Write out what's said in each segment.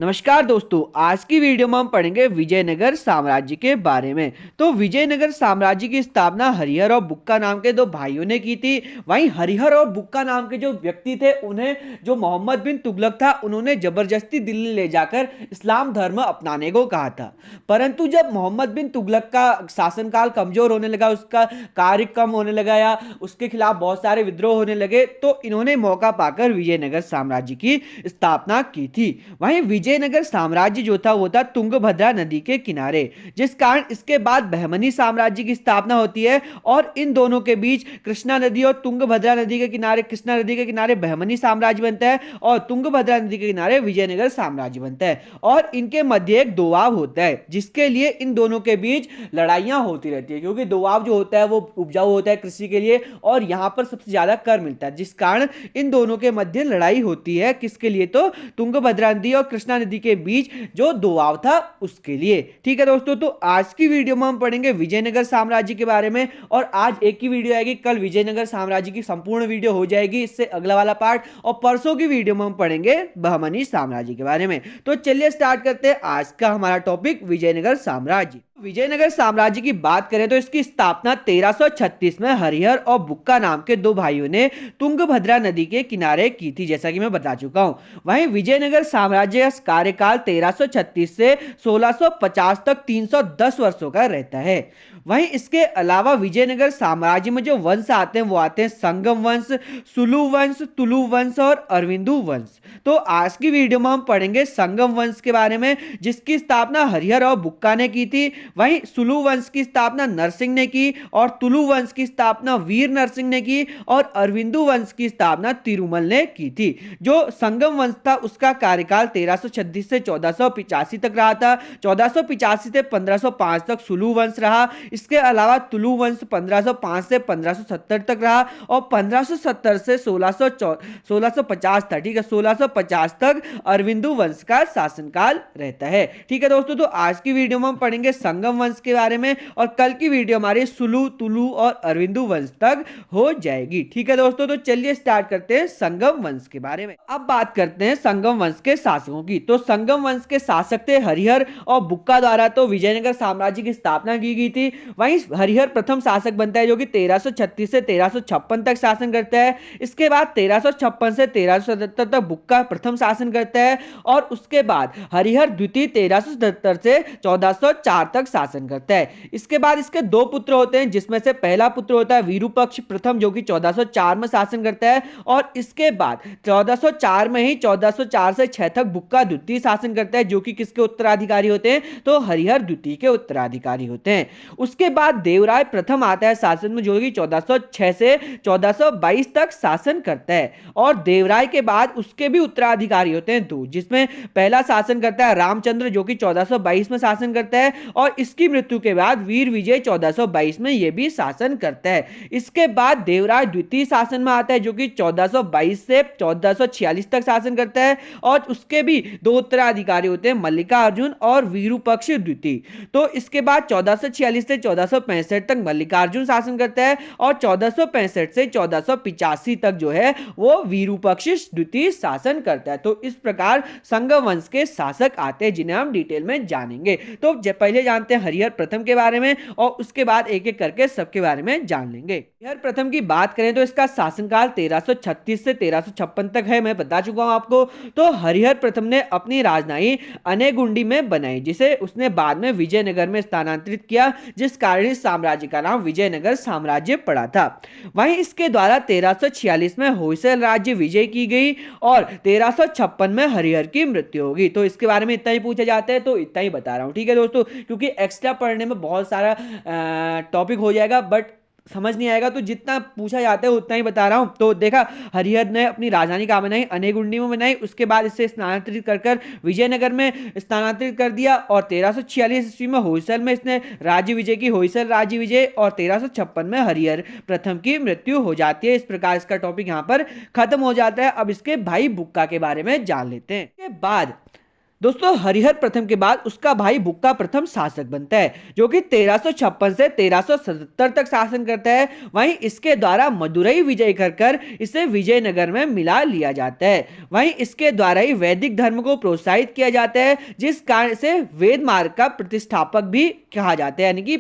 नमस्कार दोस्तों, आज की वीडियो में हम पढ़ेंगे विजयनगर साम्राज्य के बारे में। तो विजयनगर साम्राज्य की स्थापना हरिहर और बुक्का नाम के दो भाइयों ने की थी। वहीं हरिहर और बुक्का नाम के जो व्यक्ति थे, उन्हें जो मोहम्मद बिन तुगलक था, उन्होंने जबरदस्ती दिल्ली ले जाकर इस्लाम धर्म अपनाने को कहा था। परंतु जब मोहम्मद बिन तुगलक का शासनकाल कमजोर होने लगा, उसका कार्य कम होने लगा या उसके खिलाफ बहुत सारे विद्रोह होने लगे, तो इन्होंने मौका पाकर विजयनगर साम्राज्य की स्थापना की थी। वहीं विजयनगर साम्राज्य जो था वो था तुंगभद्रा नदी के किनारे, जिस कारण इसके बाद बहमनी साम्राज्य की स्थापना होती है और इन दोनों के बीच कृष्णा नदी और तुंगभद्रा नदी के किनारे, कृष्णा नदी के किनारे बहमनी साम्राज्य बनता है और तुंगभद्रा नदी के किनारे विजयनगर साम्राज्य बनता है। और इनके मध्य एक दोआब होता है, जिसके लिए इन दोनों के बीच लड़ाइयां होती रहती है, क्योंकि दोआब जो होता है वो उपजाऊ होता है कृषि के लिए और यहां पर सबसे ज्यादा कर मिलता है, जिस कारण इन दोनों के मध्य लड़ाई होती है। किसके लिए? तो तुंगभद्रा नदी और कृष्णा नदी के बीच जो दोआब था उसके लिए। ठीक है दोस्तों, तो आज की वीडियो में हम पढ़ेंगे विजयनगर साम्राज्य के बारे में और आज एक ही वीडियो आएगी, कल विजयनगर साम्राज्य की संपूर्ण वीडियो हो जाएगी, इससे अगला वाला पार्ट, और परसों की वीडियो में हम पढ़ेंगे बहमनी साम्राज्य के बारे में। तो चलिए स्टार्ट करते हैं आज का हमारा टॉपिक, विजयनगर साम्राज्य। विजयनगर साम्राज्य की बात करें तो इसकी स्थापना 1336 में हरिहर और बुक्का नाम के दो भाइयों ने तुंगभद्रा नदी के किनारे की थी, जैसा कि मैं बता चुका हूं। वहीं विजयनगर साम्राज्य का कार्यकाल 1336 से 1650 तक 310 वर्षों का रहता है। वहीं इसके अलावा विजयनगर साम्राज्य में जो वंश आते हैं वो आते हैं संगम वंश, सुलु वंश, तुलु वंश और अरविंदु वंश। तो आज की वीडियो में हम पढ़ेंगे संगम वंश के बारे में, जिसकी स्थापना हरिहर और बुक्का ने की थी। वहीं सुलु वंश की स्थापना नरसिंह ने की और तुलु वंश की स्थापना वीर नरसिंह ने की और अरविंदु वंश की स्थापना तिरुमल ने की थी। जो संगम वंश था उसका कार्यकाल 1336 से 1485 तक रहा था। 1485 से 1505 तक सुलु वंश रहा। इसके अलावा तुलु वंश 1505 से 1570 तक रहा और 1570 से 1650 था। ठीक है, 1650 तक अरविंदु वंश का शासनकाल रहता है। ठीक है दोस्तों, तो आज की वीडियो में हम पढ़ेंगे संगम वंश के बारे में और कल की वीडियो हमारी सुलु, तुलु और अरविंदु वंश तक हो जाएगी। ठीक है दोस्तों, तो चलिए स्टार्ट करते हैं संगम वंश के बारे में। अब बात करते हैं संगम वंश के शासकों की। तो संगम वंश के शासक थे हरिहर और बुक्का द्वारा तो विजयनगर साम्राज्य की स्थापना की गई थी। वहीं हरिहर प्रथम शासक बनता है, जो कि 1336 से 1356 तक शासन करता है। इसके बाद 1356 से 1377 तक बुक्का प्रथम शासन करता है और उसके बाद हरिहर द्वितीय 1377 से 1404 तक शासन करता है। इसके बाद इसके दो पुत्र होते हैं, जिसमें से पहला पुत्र होता है विरूपक्ष प्रथम, जो कि 1404 में शासन करता है और इसके बाद 1404 में ही 1404 से 6 तक बुक्का द्वितीय शासन करता है, जो कि किसके उत्तराधिकारी होते हैं? तो हरिहर द्वितीय के उत्तराधिकारी होते हैं। उसके बाद देवराय प्रथम आता है शासन में, जो कि 1406 से 1422 तक शासन करता है और देवराय के बाद उसके भी उत्तराधिकारी होते हैं दो, जिसमें पहला शासन करता है रामचंद्र, जो कि 1422 में शासन करता है और इसकी मृत्यु के बाद वीर विजय 1422 में यह भी शासन करता है। इसके बाद देवराय द्वितीय शासन में आता है, जो कि 1422 से 1446 तक शासन करता है और उसके भी दो उत्तराधिकारी होते हैं, मल्लिकार्जुन और विरूपक्ष द्वितीय। तो इसके बाद 1446 से 1465 तक मल्लिकार्जुन शासन करता है और 1465 से 1485 तक जो है वो विरूपक्ष द्वितीय शासन करता है। तो इस प्रकार संगम वंश के शासक आते हैं, जिन्हें हम डिटेल में जानेंगे। तो पहले जानते हैं हरिहर प्रथम के बारे में और उसके बाद एक एक करके सबके बारे में जान लेंगे। हरिहर प्रथम की बात करें तो इसका शासनकाल 1336 से 1356 तक है, मैं बता चुका हूं आपको। तो हरिहर प्रथम ने अपनी राजधानी अनेगुंडी में बनाई, जिसे उसने बाद में विजयनगर में स्थानांतरित किया, जिस कारण इस साम्राज्य का नाम विजयनगर साम्राज्य पड़ा था। वहीं इसके द्वारा 1346 में होयसल राज्य विजय की गई और 1356 में हरिहर की मृत्यु होगी। तो इसके बारे में इतना ही पूछा जाता है, तो इतना ही बता रहा हूं। ठीक है दोस्तों, क्योंकि एक्स्ट्रा पढ़ने में बहुत सारा टॉपिक हो जाएगा, बट समझ नहीं आएगा, तो जितना पूछा जाता है उतना ही बता रहा हूं। तो देखा, हरिहर ने अपनी राजधानी कहां बनाई? अनेगुंडी में बनाई। उसके बाद इसे स्थानांतरित कर विजयनगर में स्थानांतरित कर दिया और 1346 ईस्वी में होयसल में इसने राज्य विजय की, होयसल राज्य विजय, और 1356 में हरिहर प्रथम की मृत्यु हो जाती है। इस प्रकार इसका टॉपिक यहां पर खत्म हो जाता है। अब इसके भाई बुक्का के बारे में जान लेते हैं। इसके बाद दोस्तों हरिहर प्रथम के बाद उसका भाई बुक्का प्रथम शासक बनता है, जो कि 1356 से 1377 तक शासन करता है। वहीं इसके द्वारा मदुरई विजय कर इसे विजयनगर में मिला लिया जाता है। वहीं इसके द्वारा ही वैदिक धर्म को प्रोत्साहित किया जाता है, जिस कारण से वेद मार्ग का प्रतिष्ठापक भी कहा जाता है, यानी कि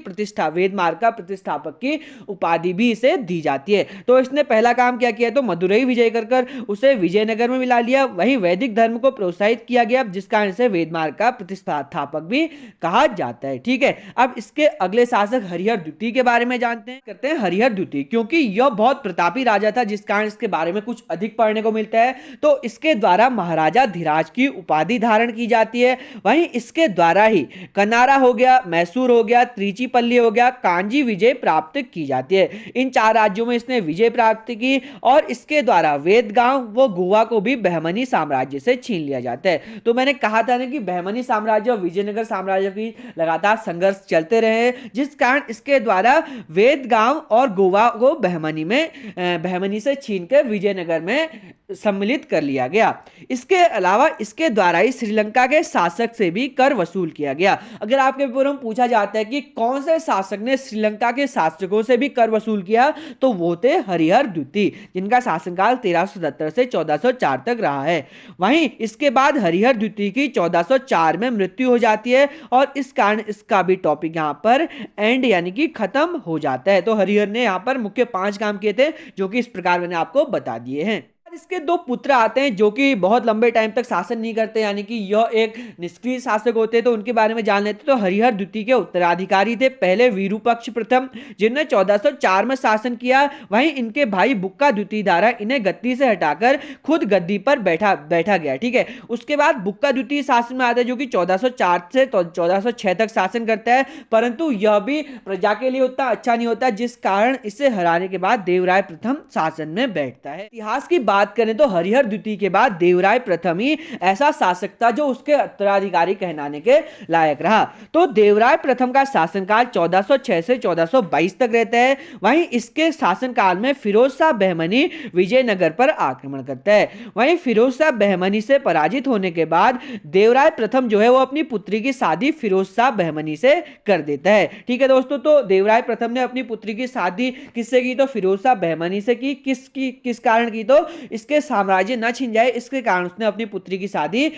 वेद मार्ग का प्रतिष्ठापक की उपाधि भी इसे दी जाती है। तो इसने पहला काम क्या किया, तो मदुरई विजय कर उसे विजयनगर में मिला लिया। वहीं वैदिक धर्म को प्रोत्साहित किया गया, जिस कारण से वेद मार्ग का प्रतिष्ठापक भी कहा जाता है। ठीक है, अब इसके अगले शासक हरिहर द्वितीय के बारे में जानते हैं। करते हैं हरिहर द्वितीय, क्योंकि यह बहुत प्रतापी राजा था, जिस कारण इसके बारे में कुछ अधिक पढ़ने को मिलता है। तो इसके द्वारा महाराजा धीराज की उपाधि धारण की जाती है। वहीं इसके द्वारा ही कनारा हो गया, मैसूर हो गया, त्रिचीपल्ली हो गया, कांजी विजय प्राप्त की जाती है। इन 4 राज्यों में इसने विजय प्राप्त की और इसके द्वारा वेदगांव व गोवा को भी बहमनी साम्राज्य से छीन लिया जाता है। तो मैंने कहा था ना कि बहमनी साम्राज्य और विजयनगर साम्राज्य की लगातार संघर्ष चलते रहे, जिस कारण इसके द्वारा वेदगांव और गोवा को बहमनी से छीनकर विजयनगर में सम्मिलित कर लिया गया। इसके अलावा इसके द्वारा ही श्रीलंका के शासक से भी कर वसूल किया गया। अगर आपके पेपर में पूछा जाता है कि कौन से शासक ने श्रीलंका के शासकों से भी कर वसूल किया, तो वो थे हरिहर द्वितीय, जिनका शासनकाल 1377 से 1404 तक रहा है। वहीं इसके बाद हरिहर द्वितीय की 1404 में मृत्यु हो जाती है और इस कारण इसका भी टॉपिक यहां पर एंड यानी कि खत्म हो जाता है। तो हरिहर ने यहां पर मुख्य 5 काम किए थे, जो कि इस प्रकार मैंने आपको बता दिए हैं। इसके 2 पुत्र आते हैं, जो कि बहुत लंबे टाइम तक शासन नहीं करते, यानी कि यह एक निष्क्रिय शासक होते हैं। तो उनके बारे में जान लेते। तो हरिहर द्वितीय के उत्तराधिकारी थे पहले विरूपक्ष प्रथम, जिन्होंने 1404 में शासन किया। वहीं इनके भाई बुक्का द्वितीय द्वारा इन्हें गद्दी से हटाकर खुद गद्दी पर बैठा गया। ठीक है, उसके बाद बुक्का द्वितीय शासन में आता है, जो कि 1404 से 1406 तक शासन करता है, परंतु यह भी प्रजा के लिए उतना अच्छा नहीं होता, जिस कारण इसे हराने के बाद देवराय प्रथम शासन में बैठता है। इतिहास की बात करें तो हरिहर द्वितीय के बाद देवराय प्रथम ही ऐसा शासक था जो उसके उत्तराधिकारी कहलाने के लायक रहा। तो देवराय प्रथम का शासनकाल 1406 से 1422 तक रहता है। वहीं इसके शासनकाल में फिरोज शाह बहमनी विजयनगर पर आक्रमण करता है। वहीं फिरोज शाह बहमनी से पराजित होने के बाद देवराय प्रथम जो है वो अपनी पुत्री की शादी फिरोज शाह बहमनी से कर देता है। ठीक है दोस्तों, तो देवराय प्रथम ने अपनी पुत्री की शादी किससे की, तो फिरोज शाह बहमनी से की। किस कारण की, तो इसके साम्राज्य न छिन जाए, इसके कारण उसने अपनी पुत्री की शादी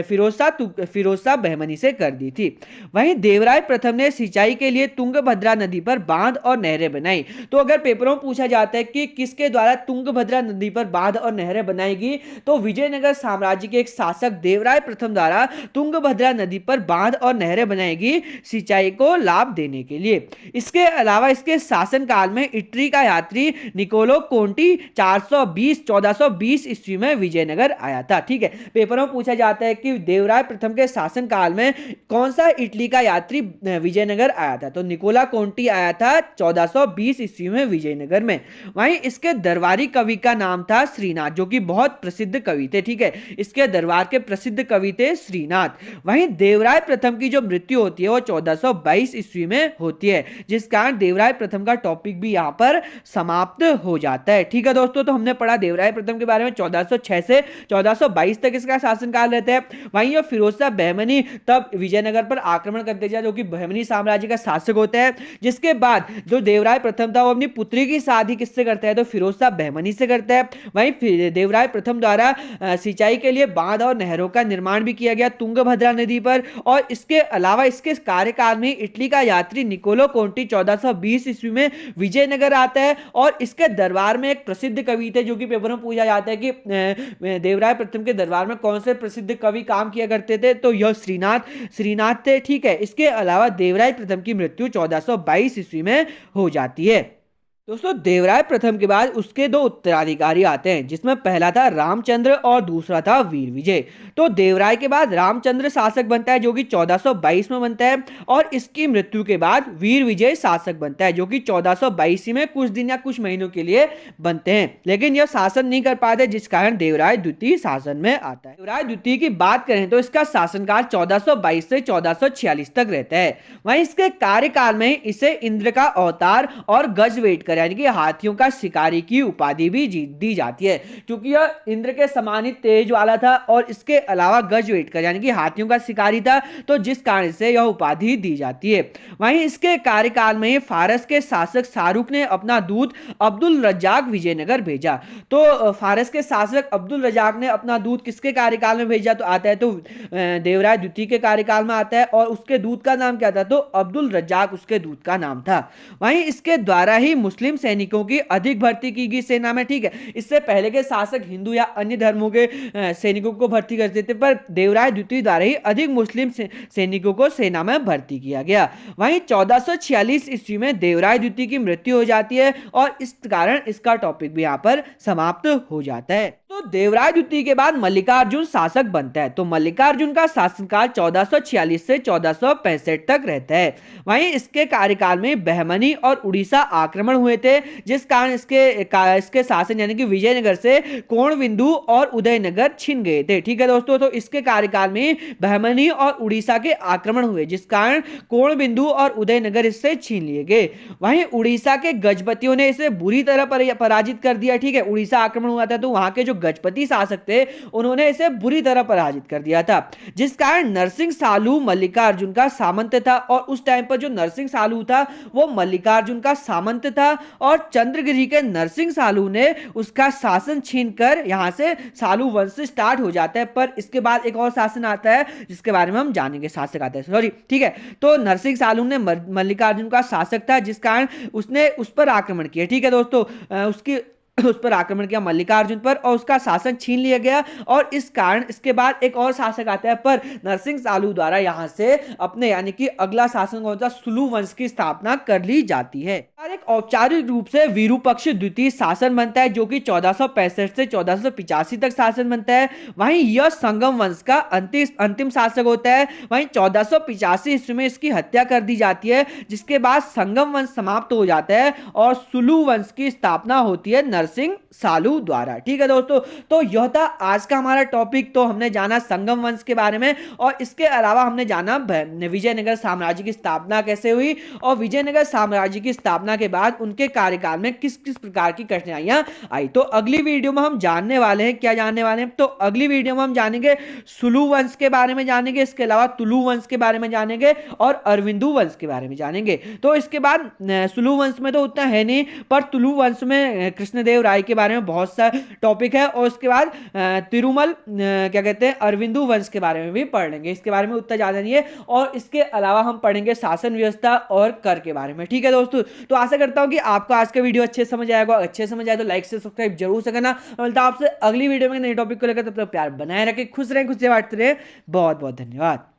फिरोज शाह बहमनी से कर दी थी। वहीं देवराय प्रथम ने सिंचाई के लिए तुंगभद्रा नदी पर बांध और नहरें बनाई। तो अगर पेपरों में पूछा जाता है कि किसके द्वारा तुंगभद्रा नदी पर बांध और नहरें बनाएगी, तो विजयनगर साम्राज्य के एक शासक देवराय प्रथम द्वारा तुंगभद्रा नदी पर बांध और नहरें बनाएगी सिंचाई को लाभ देने के लिए। इसके अलावा इसके शासनकाल में इटली का यात्री निकोलो कोंटी 1420 ईस्वी में विजयनगर आया था। ठीक है, पेपरों में पूछा जाता है कि देवराय प्रथम के शासनकाल में कौन सा इटली का यात्री विजयनगर आया था, तो निकोला कोंटी आया था 1420 ईस्वी में विजयनगर में। वहीं इसके दरबारी कवि का नाम था श्रीनाथ, जो कि बहुत प्रसिद्ध कवि थे। ठीक है, इसके दरबार के प्रसिद्ध कवि थे श्रीनाथ। वहीं देवराय प्रथम की जो मृत्यु होती है वो 1422 ईस्वी में होती है, जिस कारण देवराय प्रथम का टॉपिक भी यहां पर समाप्त हो जाता है। ठीक है दोस्तों, तो हमने पढ़ा देवराय प्रथम के बारे में। 1406 से 1422 तक इसका शासनकाल रहता है। वहीं ये फिरोज शाह बहमनी तब विजयनगर पर आक्रमण करते जाए, जो कि बहमनी साम्राज्य का शासक होता है। जिसके बाद जो देवराय प्रथम था वो अपनी पुत्री की शादी किससे करता है, तो फिरोज शाह बहमनी से करता है। वहीं देवराय प्रथम द्वारा सिंचाई के लिए बांध और नहरों का निर्माण भी किया गया तुंगभद्रा नदी पर। और इसके अलावा इसके कार्यकाल में इटली का यात्री निकोलो कोंटी 1420 ईस्वी में विजयनगर आता है और इसके दरबार में एक प्रसिद्ध कवि थे, जो कि पेपर में पूछा जाता है कि देवराय प्रथम के दरबार में कौन से प्रसिद्ध कवि काम किया करते थे, तो यह श्रीनाथ थे। ठीक है, इसके अलावा देवराय प्रथम की मृत्यु 1422 ईस्वी में हो जाती है। दोस्तों देवराय प्रथम के बाद उसके 2 उत्तराधिकारी आते हैं, जिसमें पहला था रामचंद्र और दूसरा था वीर विजय। तो देवराय के बाद रामचंद्र शासक बनता है, जो कि 1422 में बनता है, और इसकी मृत्यु के बाद वीर विजय शासक बनता है, जो कि 1422 में कुछ दिन या कुछ महीनों के लिए बनते हैं, लेकिन यह शासन नहीं कर पाते, जिस कारण देवराय द्वितीय शासन में आता है। देवराय द्वितीय की बात करें तो इसका शासनकाल 1422 से 1446 तक रहता है। वहीं इसके कार्यकाल में इसे इंद्र का अवतार और गजवेट जीतकर यानी कि हाथियों का शिकारी की उपाधि भी दी जाती है, क्योंकि यह इंद्र के समान ही तेज वाला था और इसके अलावा गजवेटकर यानी कि हाथियों का शिकारी था, तो जिस कारण से यह उपाधि दी जाती है। वहीं इसके कार्यकाल में फारस के शासक शाहरुख ने अपना दूत अब्दुल रज्जाक विजयनगर भेजा। तो फारस के शासक अब्दुल रज्जाक ने अपना दूत किसके कार्यकाल में भेजा, तो आता है तो देवराय द्वितीय के कार्यकाल में आता है, और उसके दूत का नाम क्या था, तो अब्दुल रज्जाक उसके दूत का नाम था। वहीं इसके द्वारा ही मुस्लिम सैनिकों की अधिक भर्ती की गई सेना में। ठीक है, इससे पहले के शासक हिंदू या अन्य धर्मों के सैनिकों को भर्ती करते थे, पर देवराय द्वितीय द्वारा ही अधिक मुस्लिम सैनिकों को सेना में भर्ती किया गया। वहीं 1446 ईस्वी में देवराय द्वितीय की मृत्यु हो जाती है और इस कारण इसका टॉपिक भी यहां पर समाप्त हो जाता है। तो देवराय द्वितीय के बाद मल्लिकार्जुन शासक बनता है। तो मल्लिकार्जुन का शासनकाल 1446 से 1465 तक रहता है। वहीं इसके कार्यकाल में बहमनी और उड़ीसा आक्रमण हुए थे, जिस कारण इसके शासन यानी कि विजयनगर से कोणबिंदु और उदयनगर छिन गए थे। ठीक है दोस्तों, तो इसके कार्यकाल में बहमनी और उड़ीसा के आक्रमण हुए, जिस कारण कोणबिंदु और उदयनगर इससे छीन लिए गए। वहीं उड़ीसा के गजपतियों ने इसे बुरी तरह पराजित कर दिया। ठीक है, उड़ीसा आक्रमण हुआ था तो वहां के जो गजपति शासक थे उन्होंने इसे बुरी तरह पराजित कर दिया था, जिस कारण नरसिंह सालू मल्लिकार्जुन का सामंत था। और उस टाइम पर जो नरसिंह सालू था वो मल्लिकार्जुन का सामंत था, और चंद्रगिरी के नरसिंह सालू ने उसका शासन छीनकर यहां से सालू वंश स्टार्ट हो जाता है। पर इसके बाद एक और शासन आता है जिसके बारे में हम जानेंगे, शासक आता है सॉरी। ठीक है, तो नरसिंह सालू ने मल्लिकार्जुन का शासक था, जिस कारण उसने उस पर आक्रमण किया। ठीक है दोस्तों, उस पर आक्रमण किया मल्लिकार्जुन पर और उसका शासन छीन लिया गया। और इस कारण इसके बाद एक और शासक आता है, पर नरसिंह सालू द्वारा यहां से अपने यानी कि अगला शासन कौन सा, सुलू वंश की स्थापना कर ली जाती है। और एक औपचारिक रूप से विरूपक्ष द्वितीय शासन बनता है, जो कि 1465 से 1485 तक शासन बनता है। वहीं यह संगम वंश का अंतिम शासक होता है। वहीं 1485 ईस्वी में इसकी हत्या कर दी जाती है, जिसके बाद संगम वंश समाप्त हो जाता है और सुलू वंश की स्थापना होती है नरसिंह सालू द्वारा। ठीक है दोस्तों, तो यह था आज का हमारा टॉपिक। तो हमने जाना संगम वंश के बारे में, और इसके अलावा हमने जाना विजयनगर साम्राज्य की स्थापना कैसे हुई, और विजयनगर साम्राज्य की स्थापना के बाद उनके कार्यकाल में किस किस प्रकार की कठिनाइयां आई। तो अगली वीडियो में हम जानने वाले हैं, क्या जानने वाले हैं, तो अगली वीडियो में हम जानेंगे सुलू वंश के बारे में जानेंगे, इसके अलावा तुलु वंश के बारे में जानेंगे और अरविंदु वंश के बारे में जानेंगे। तो इसके बाद सुलु वंश में तो उतना है नहीं, पर तुलु वंश में कृष्णदेव राय के बारे में बहुत सा टॉपिक है, और उसके बाद तिरुमल क्या कहते हैं अरविंदु वंश के बारे में भी पढ़ लेंगे। इसके बारे में उतना ज्यादा नहीं है, और इसके अलावा हम पढ़ेंगे शासन व्यवस्था और कर के बारे में। ठीक है दोस्तों, तो आशा करता हूं कि आपको आज का वीडियो अच्छे समझ आएगा। अच्छे समझ आए तो लाइक से सब्सक्राइब जरूर से करना। मिलता है आपसे अगली वीडियो में नए टॉपिक को लेकर, तब तक प्यार बनाए रखें, खुश रहें, खुश बांटते रहें। बहुत बहुत धन्यवाद।